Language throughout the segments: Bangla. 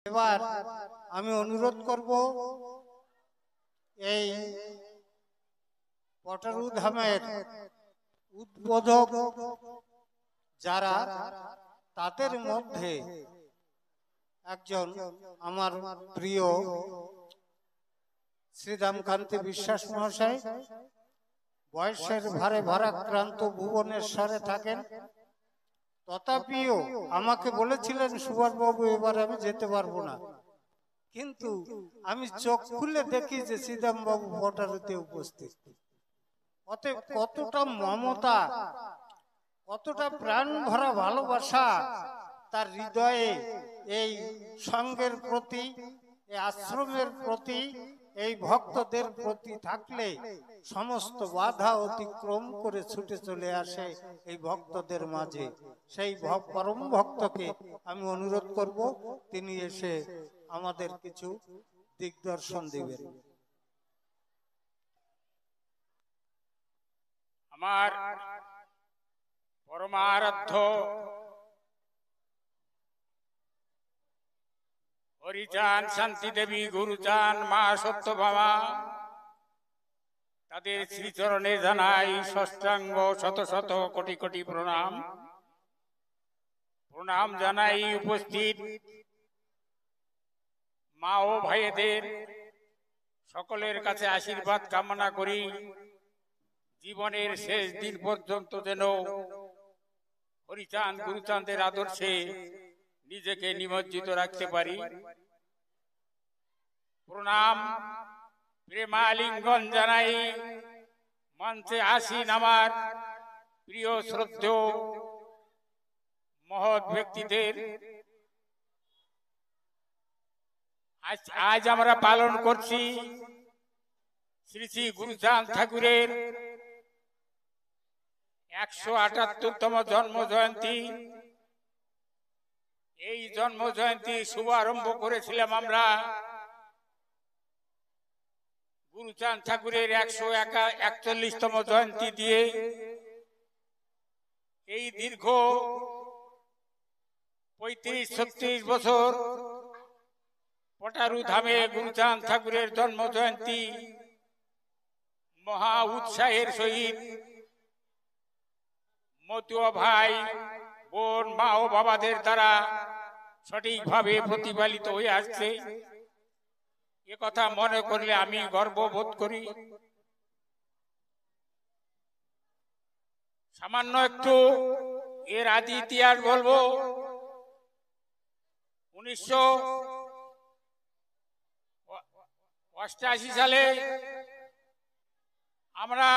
এবার আমি অনুরোধ করব এই পটারু ধামের উদ্বোধক যারা, তাদের মধ্যে একজন আমার প্রিয় শ্রীরামকান্তি বিশ্বাস মহাশয়, বয়সের ভারে ভারাক্রান্ত ভুবনেশ্বরে থাকেন। তথাপিও আমাকে বলেছিলেন সুভাষবাবু এবার আমি যেতে পারবো না, কিন্তু আমি চোখ খুলে দেখি যে শ্রীরাম বাবু পটারুতে উপস্থিত। অতএব কতটা মমতা, কতটা প্রাণ ভরা ভালোবাসা তার হৃদয়ে এই সঙ্গের প্রতি, এই আশ্রমের প্রতি, এই ভক্তদের প্রতি থাকলে সমস্ত বাধা অতিক্রম করে ছুটে চলে আসে এই ভক্তদের মাঝে। সেই পরম ভক্তকে আমি অনুরোধ করব তিনি এসে আমাদের কিছু দিগদর্শন দিবেন। আমার পরমারাধ্য হরিচাঁদ, শান্তি দেবী, গুরুচাঁদ, মা সত্যভামা, তাদের শ্রীচরণে জানাই ষষ্ঠাঙ্গ শত শত কোটি কোটি প্রণাম। প্রণাম জানাই উপস্থিত মা ও ভাইদের, সকলের কাছে আশীর্বাদ কামনা করি জীবনের শেষ দিন পর্যন্ত যেন হরিচাঁদ গুরুচাঁদের আদর্শে নিজেকে নিমজ্জিত রাখতে পারি। প্রণাম প্রেমালিঙ্গন জানাই মঞ্চে আসীন আমার প্রিয় শ্রদ্ধেয় মহৎ ব্যক্তিদের। আজ আমরা পালন করছি শ্রী শ্রী গুরুচাঁদ ঠাকুরের 178তম জন্ম জয়ন্তী। এই জন্ম জয়ন্তী শুভারম্ভ করেছিলাম আমরা গুরুচাঁদ ঠাকুরের 141তম জয়ন্তী দিয়ে। এই দীর্ঘ 35-36 বছর পটারু ধামে গুরুচাঁদ ঠাকুরের জন্ম জয়ন্তী মহা উৎসাহের সহিত মতুয়া ভাই, বোন, মা ও বাবাদের দ্বারা সঠিকভাবে প্রতিপালিত হয়ে আসছে। এ কথা মনে করলে আমি গর্ববোধ করি। সামান্য একটু এর আদি ইতিহাস বলবো। 1988 সালে আমরা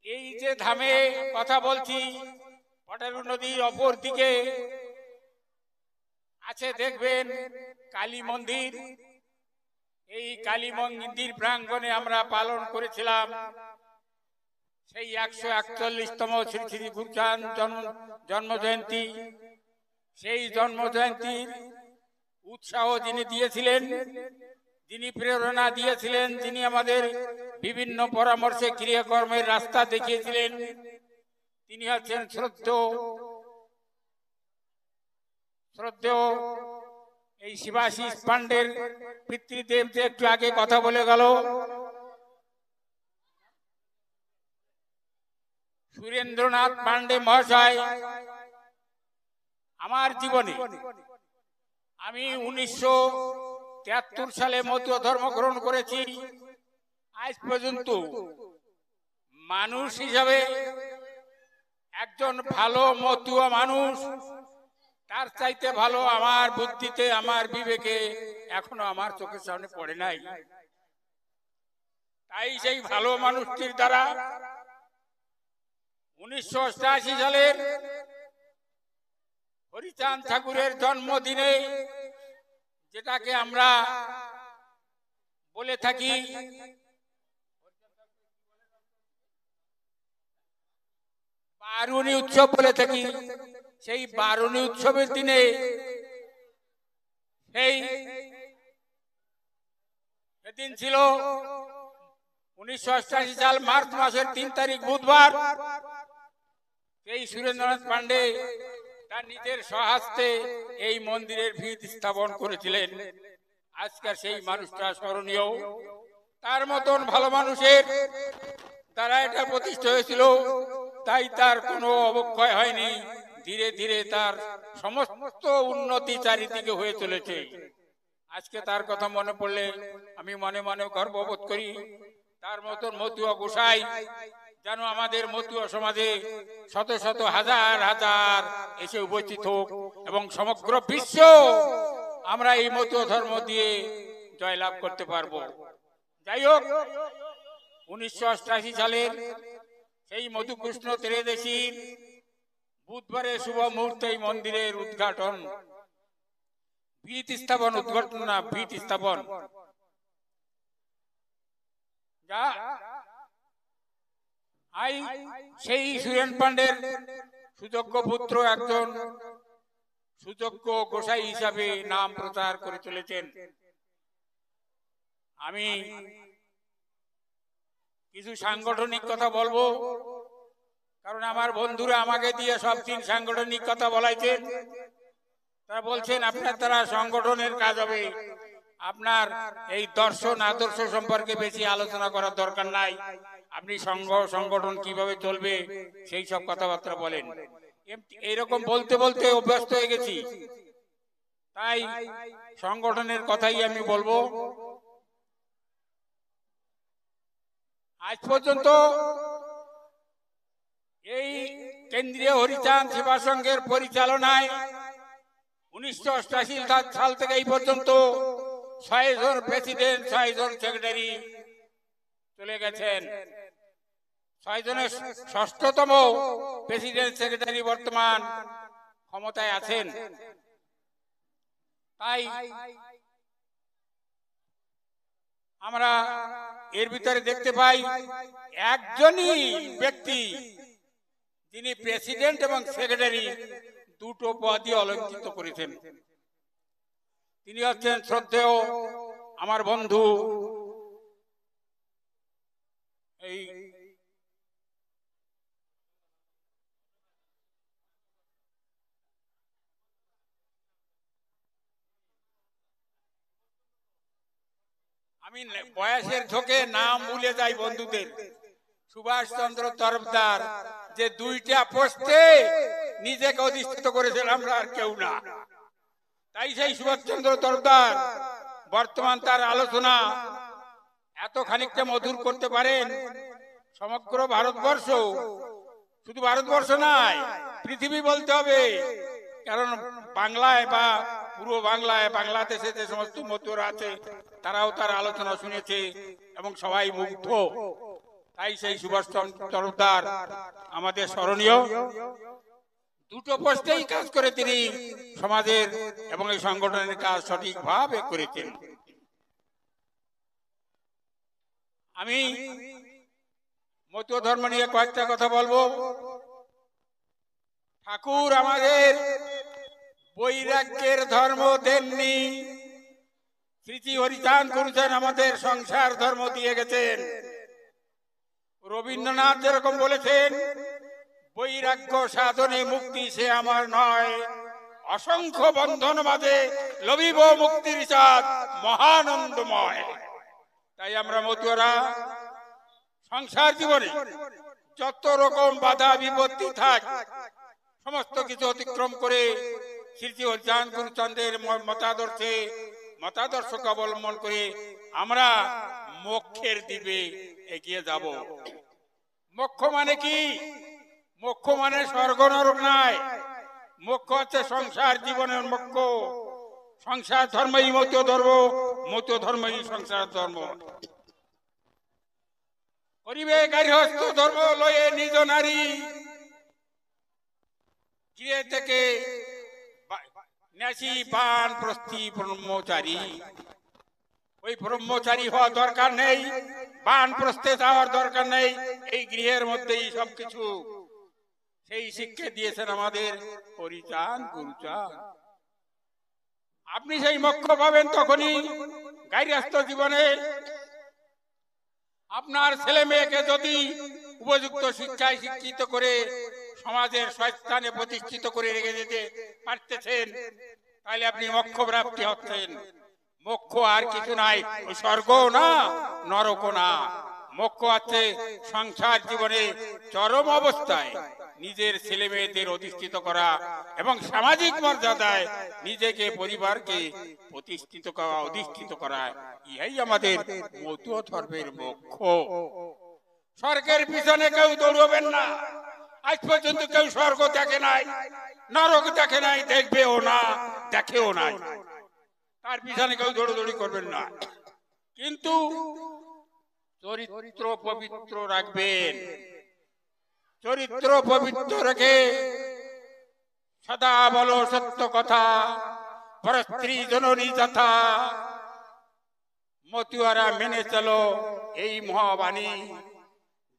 এই যে ধামে কথা বলছি, পটারু নদীর অপর দিকে আছে দেখবেন কালী মন্দির। এই কালী মন্দির প্রাঙ্গণে আমরা পালন করেছিলাম সেই 141তম শ্রী শ্রী গুরুচাঁদ জন্ম জয়ন্তী। সেই জন্ম জয়ন্তীর উৎসাহ যিনি দিয়েছিলেন, যিনি প্রেরণা দিয়েছিলেন, যিনি আমাদের বিভিন্ন পরামর্শে ক্রিয়াকর্মের রাস্তা দেখিয়েছিলেন, তিনি হচ্ছেন শ্রদ্ধেয় এই শিবাশিস পাণ্ডের পিতৃদেব, যে একটু আগে কথা বলে গেল, সুরেন্দ্রনাথ পাণ্ডে মহাশয়। আমার জীবনে আমি 1973 সালে মতুয়া ধর্ম গ্রহণ করেছি। আজ পর্যন্ত মানুষ হিসাবে একজন ভালো মতুয়া মানুষ, তার চাইতে ভালো আমার বুদ্ধিতে, আমার বিবেকে এখনো আমার চোখের সামনে পড়ে নাই। তাই সেই ভালো মানুষটির দ্বারা 1988 সালের হরিচাঁদ ঠাকুরের জন্মদিনে, যেটাকে আমরা বলে থাকি বারুণী উৎসব বলে থাকি, সেই বারুণী উৎসবের দিনে সেদিন ছিল 1988 সাল মার্চ মাসের 3 তারিখ বুধবার। সেই সুরেন্দ্রনাথ পাণ্ডে তার নিজের স্বহস্তে এই মন্দিরের ভিত স্থাপন করেছিলেন। আজকাল সেই মানুষটা স্মরণীয়। তার মতন ভালো মানুষের দ্বারা এটা প্রতিষ্ঠা হয়েছিল, তাই তার কোনো অবক্ষয় হয়নি। ধীরে ধীরে তার সমস্ত উন্নতি চারিদিকে হয়ে চলেছে। আজকে তার কথা মনে পড়লে আমি মনে মনে গর্ববোধ করি। তার মতন মতুয়া গোসাই যেন আমাদের মতুয়া সমাজে শত শত হাজার হাজার এসে উপস্থিত হোক এবং সমগ্র বিশ্ব আমরা এই মতুয়া ধর্ম দিয়ে জয়লাভ করতে পারবো। যাই হোক, 1988 সালের সেই মধুকৃষ্ণ ত্রয়োদশীর বুধবারের শুভ মুহূর্তে এই মন্দিরের উদ্ঘাটন, ভিত স্থাপন, উদ্ঘাটন না ভিত স্থাপন, যা সেই সুরেন পান্ডের সুযোগ্য পুত্র একজন সুযোগ্য গোসাই হিসাবে নাম প্রচার করে চলেছেন। আমি কিছু সাংগঠনিক কথা বলবো, কারণ আমার বন্ধুরা আমাকে দিয়ে সব দিন সাংগঠনিক কথা বলাইছেন। তারা বলছেন আপনার দ্বারা সংগঠনের কাজ হবে, আপনার এই দর্শন আদর্শ সম্পর্কে বেশি আলোচনা করার দরকার নাই, আপনি সংগঠন কিভাবে চলবে সেই সব কথাবার্তা বলেন। এইরকম বলতে বলতে অভ্যস্ত হয়ে গেছি, তাই সংগঠনের কথাই আমি বলবো। আজ পর্যন্ত এই কেন্দ্রীয় হরিচাঁদ সেবা সংঘের পরিচালনায় 1988 সাল থেকে এই পর্যন্ত 6 জন প্রেসিডেন্ট, 6 জন সেক্রেটারি চলে গেছেন। 6 জনের 6ষ্ঠতম প্রেসিডেন্ট সেক্রেটারি বর্তমান ক্ষমতায় আছেন। তাই আমরা এর ভিতরে দেখতে পাই একজনই ব্যক্তি যিনি প্রেসিডেন্ট এবং সেক্রেটারি দুটো পদই অলঙ্কৃত করেছেন। তিনি হচ্ছেন শ্রদ্ধেয় আমার বন্ধু এই আমি বয়সের ঝোঁকে নাম ভুলে যাই বন্ধুদের। সুভাষ চন্দ্র তরফদার যে 2টা পোস্টে নিজেকে অধিষ্ঠিত করেছেন, আমরা আর কেউ না। তাই সেই সুভাষ চন্দ্র তরফদার বর্তমান তার আলোচনা এত খানিকটা মধুর করতে পারেন, সমগ্র ভারতবর্ষ, শুধু ভারতবর্ষ নয় পৃথিবী বলতে হবে, কারণ বাংলায় বা পূর্ব বাংলায়, বাংলাদেশে যে সমস্ত মতুয়ারা আছে তারাও তার আলোচনা শুনেছে এবং সবাই মুগ্ধ। তাই সেই সুভাষ তরফদার আমাদের স্মরণীয়। দুটো পোস্টেই কাজ করে তিনি সমাজের এবং এই সংগঠনের কাজ সঠিকভাবে করেছেন। আমি মতুয়া ধর্ম নিয়ে কয়েকটা কথা বলবো। ঠাকুর আমাদের বৈরাগ্যের ধর্ম দেননি, শ্রী হরিচাঁদ করেছেন আমাদের সংসার ধর্ম দিয়ে গেছেন। রবীন্দ্রনাথ যেরকম বলেছেন, বৈরাগ্য সাধনে মুক্তি সে আমার নয়, অসংখ্য বন্ধন বাদে লভিব মুক্তির স্বাদ মহানন্দময়। তাই আমরা মতুয়ারা সংসার জীবনে যত রকম বাধা বিপত্তি থাক সমস্ত কিছু অতিক্রম করে শ্রী হরিচাঁদ গুরুচন্দ্রের মতাদর্শকে অবলম্বন করে আমরা মোক্ষের দিকে এগিয়ে যাব। মোক্ষ মানে কি? মোক্ষ মানে স্বর্গ নরক নয়, মোক্ষ হচ্ছে সংসার জীবনের মোক্ষ। সংসার ধর্মই মতুয়া ধর্ম, মতুয়া ধর্মই সংসার ধর্ম। করিবে গার্হস্থ ধর্ম লয়ে নিজ নারী, গৃহে থেকে ন্যাসী পান প্রস্থি ব্রহ্মচারী। ওই ব্রহ্মচারী হওয়ার দরকার নেই, বান প্রস্থে যাওয়ার দরকার নেই, এই গৃহের মধ্যেই সবকিছু। সেই শিক্ষা দিয়েছেন আমাদের হরিচাঁদ গুরুচাঁদ। আপনি সেই মোক্ষ পাবেন তখনই গার্হস্থ জীবনে আপনার ছেলে মেয়েকে যদি উপযুক্ত শিক্ষায় শিক্ষিত করে সমাজের স্বস্থানে প্রতিষ্ঠিত করে রেখে যেতে পারতেছেন, তাহলে আপনি মোক্ষ প্রাপ্তি হচ্ছেন। মোক্ষ আর কিছু নাই, ওই স্বর্গও না নরকও না। মোক্ষ আছে সংসার জীবনে চরম অবস্থায় নিজের ছেলে মেয়েদের অধিষ্ঠিত করা এবং সামাজিক মর্যাদায় নিজেকে পরিবারকে প্রতিষ্ঠিত করা, অধিষ্ঠিত করা, ইহাই আমাদের মতুয়া ধর্মের মোক্ষ। স্বর্গের পিছনে কেউ দৌড়বেন না। আজ পর্যন্ত কেউ স্বর্গ দেখে নাই, নরক দেখে নাই, দেখবেও না, দেখেও নাই। তার পিছনে কেউ দৌড়দৌড়ি করবেন না, কিন্তু চরিত্র পবিত্র রাখবেন। চরিত্র পবিত্র রেখে সদা বলো সত্য কথা, পরস্ত্রী জননী যথা, মতুয়ারা মেনে চলো এই মহাবাণী,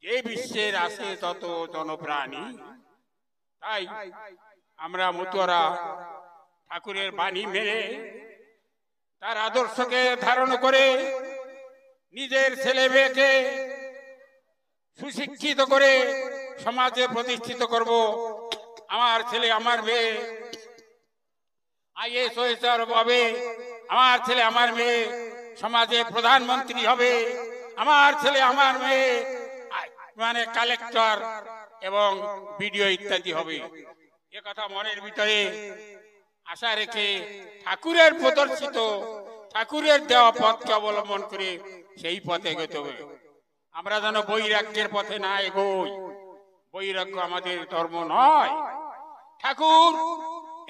যে বিশ্বের আছে তত জনপ্রাণী। তাই আমরা মতুয়ারা ঠাকুরের বাণী মেনে তার আদর্শকে ধারণ করে নিজের ছেলে মেয়েকে সুশিক্ষিত করে সমাজে প্রতিষ্ঠিত করব। আমার ছেলে আমার মেয়ে আইএস অফিসার হবে, আমার ছেলে আমার মেয়ে সমাজে প্রধানমন্ত্রী হবে, আমার ছেলে আমার মেয়ে মানে কালেক্টর এবং বিডিও ইত্যাদি হবে। এ কথা মনের ভিতরে আশা রেখে ঠাকুরের প্রদর্শিত, ঠাকুরের দেওয়া পথকে অবলম্বন করে সেই পথে এগোতে হবে। আমরা যেন বৈরাগ্যের পথে না এগোই। বৈরাগ্য আমাদের ধর্ম নয়। ঠাকুর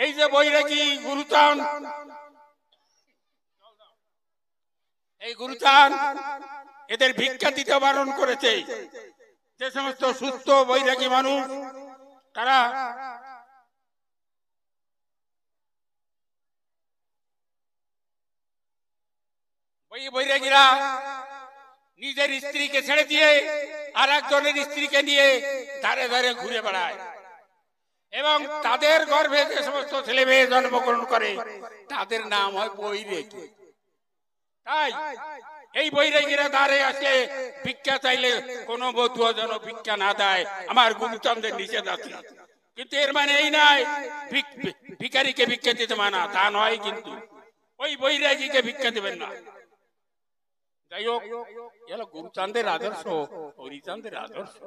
এই যে বৈরাগী গুরুচান, এই গুরুচান এদের ভিক্ষা দিতে বারণ করেছে। যে সমস্ত সুস্থ বৈরাগী মানুষ তারা বৈরাগীরা নিজের স্ত্রীকে ছেড়ে দিয়ে আর একজনের স্ত্রীকে নিয়ে ধারে ধারে ঘুরে বেড়ায় এবং তাদের গর্ভে যে সমস্ত ছেলে মেয়ে জন্মগ্রহণ করে তাদের নাম হয় বৈরাগী। তাই এই বৈরাগীরা ধারে আসলে ভিক্ষা চাইলে কোনো মতুয়া যেন ভিক্ষা না দেয়, আমার গুরুচন্দ্রের নিষেধ আছে। কিন্তু এর মানে এই নয় ভিখারিকে ভিক্ষা দিতে মানা, তা নয়। কিন্তু ওই বৈরাগীকে ভিক্ষা দেবেন না। যাই হোক, এলো গুরুচাঁদের আদর্শ, হরিচাঁদের আদর্শ।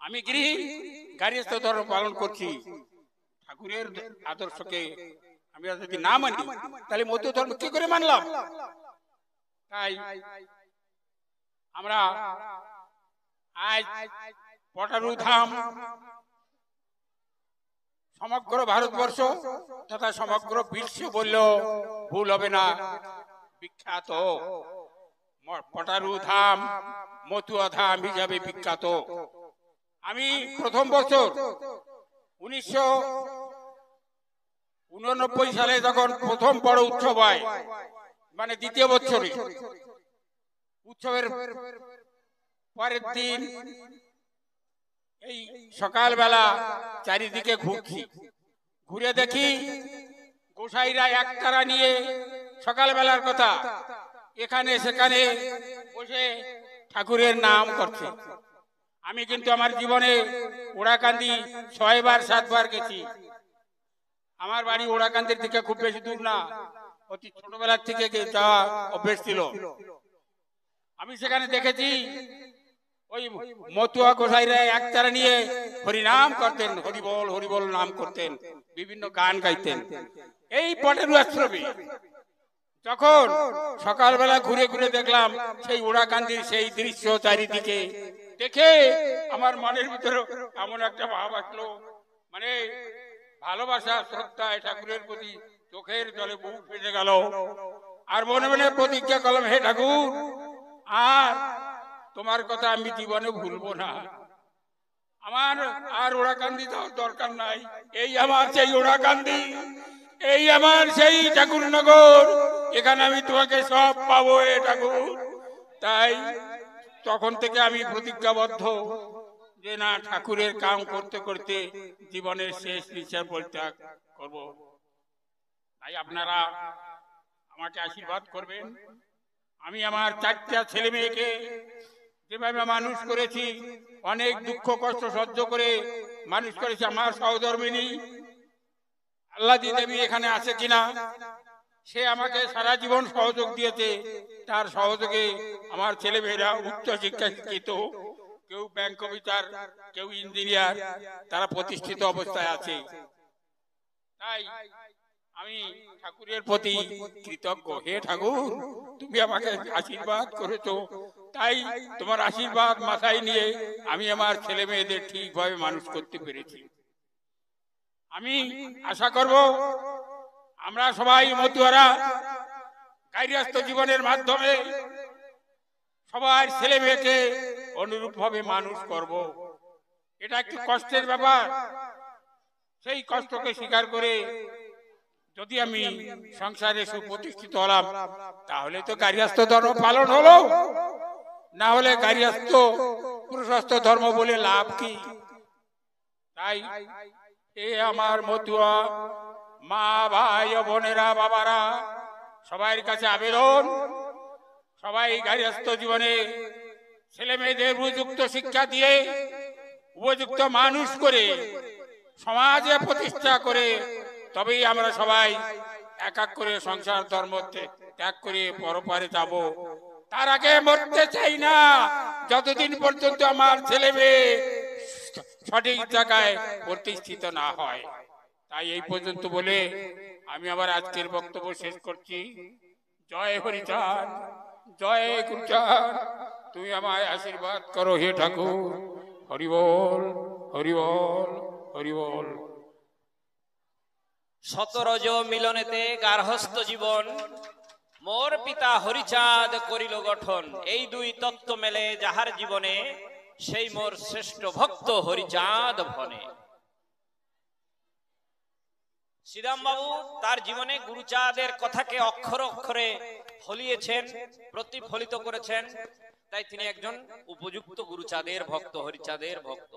আমি গৃহী গার্হস্থ্য ধর্ম পালন করছি। ঠাকুরের আদর্শকে আমি যদি না মানি তাহলে মতুয়া ধর্ম কি করে মানলাম? তাই আমরা আজ পটারু ধাম সমগ্র ভারতবর্ষ তথা সমগ্র বিশ্ব বললেও ভুল হবে না, বিখ্যাত পটারু ধাম, মতুয়া ধাম হিসাবে বিখ্যাত। আমি প্রথম বছর 1989 সালে যখন প্রথম বড় উৎসব হয়, মানে দ্বিতীয় বছরে উৎসবের পরের দিন এই সকালবেলা চারিদিকে ঘুরছি, ঘুরে দেখি গোসাইরা একতারা নিয়ে সকালবেলার কথা এখানে সেখানে বসে ঠাকুরের নাম করছে। আমি কিন্তু আমার জীবনে ওড়াকান্দি 6 বার 7 বার গেছি। আমার বাড়ি ওড়াকান্দির থেকে খুব বেশি দূর না, অতি ছোটবেলার থেকে যাওয়া অভ্যেস ছিল। আমি সেখানে দেখেছি ওই মতুয়া গোসাইরা একতারা নিয়ে হরিনাম করতেন, হরিবল হরিবল নাম করতেন, বিভিন্ন গান গাইতেন। এই পটেরু আশ্রমে যখন সকালবেলা ঘুরে ঘুরে দেখলাম সেই ওড়াকান্দির সেই দৃশ্য চারিদিকে দেখে আমার মনের ভিতরে এমন একটা ভাব আসলো, মানে ভালোবাসা শ্রদ্ধা ঠাকুরের প্রতি চোখের জলে বুক ফেটে গেল। আর মনে মনে প্রতিজ্ঞা করলাম, হে ঠাকুর, আর তোমার কথা আমি জীবনে ভুলবো না। আমার আর ওড়াকান্দি যাওয়ার দরকার নাই। এই আমার সেই ওড়াকান্দি, এই আমার সেই ঠাকুরনগর, এখানে আমি তোমাকে সব পাবো এ ঠাকুর। তাই তখন থেকে আমি প্রতিজ্ঞাবদ্ধ যে না, ঠাকুরের কাম করতে করতে জীবনের শেষ নিঃশ্বাস পরিত্যাগ করব। তাই আপনারা আমাকে আশীর্বাদ করবেন। আমি আমার 4টা ছেলে মেয়েকে যেভাবে মানুষ করেছি, অনেক দুঃখ কষ্ট সহ্য করে মানুষ করেছে আমার সহধর্মিনী আল্লাদি দেবী এখানে আছে কিনা, সে আমাকে সারা জীবন সহযোগ দিয়েছে। তার সহযোগে আমার ছেলেমেয়েরা উচ্চ শিক্ষা শিক্ষিত, কেউ ব্যাংক অফিসার, কেউ ইঞ্জিনিয়ার, তারা প্রতিষ্ঠিত অবস্থায় আছে। তাই আমি ঠাকুরের প্রতি কৃতজ্ঞ। হে ঠাকুর, তুমি আমাকে আশীর্বাদ করেছো, তাই তোমার আশীর্বাদ মাথায় নিয়ে আমি আমার ছেলে মেয়েদের ঠিকভাবে মানুষ করতে পেরেছি। আমি আশা করব আমরা সবাই মতুয়ারা গাইরস্থ জীবনের মাধ্যমে সবার ছেলে মেয়েকে অনুরূপ ভাবে মানুষ করব। এটা একটু কষ্টের ব্যাপার। সেই কষ্টকে স্বীকার করে যদি আমি সংসারে সুপ্রতিষ্ঠিত হলাম, তাহলে তো গার্হস্থ্য ধর্ম পালন হলো, না হলে গার্হস্থ্য পুরুষস্থ ধর্ম বলে লাভ কি? তাই এ আমার মতুয়া মা, ভাই ও বোনেরা, বাবারা, সবার কাছে আবেদন, সবাই গার্হস্থ্য জীবনে ছেলে মেয়েদের উপযুক্ত শিক্ষা দিয়ে উপযুক্ত মানুষ করে সমাজে প্রতিষ্ঠা করে তবেই আমরা সবাই এক এক করে সংসার ধর্ম ত্যাগ করে পরপারে যাব। তার আগে মরতে চাই না, যতদিন পর্যন্ত আমার ছেলে মেয়ে সঠিক জায়গায় প্রতিষ্ঠিত না হয়। তাই এই পর্যন্ত বলে আমি আবার আজকের বক্তব্য শেষ করছি। জয় হরিচাঁদ, জয় গুরুচাঁদ, তুমি আমায় আশীর্বাদ করো হে ঠাকুর। হরি বল, হরি বল, হরি বল। শতরজ মিলনেতে গার্হস্থ্য জীবন, মোর পিতা হরিচাঁদ করিল গঠন। এই দুই তত্ত্ব মেলে যাহার জীবনে, সেই মোর শ্রেষ্ঠ ভক্ত হরিচাঁদ ভনে। শ্রীরাম বাবু তার জীবনে গুরুচাঁদের কথাকে অক্ষর অক্ষরে ফলিয়েছেন, প্রতিফলিত করেছেন। তাই তিনি একজন উপযুক্ত গুরুচাঁদের ভক্ত, হরিচাঁদের ভক্ত।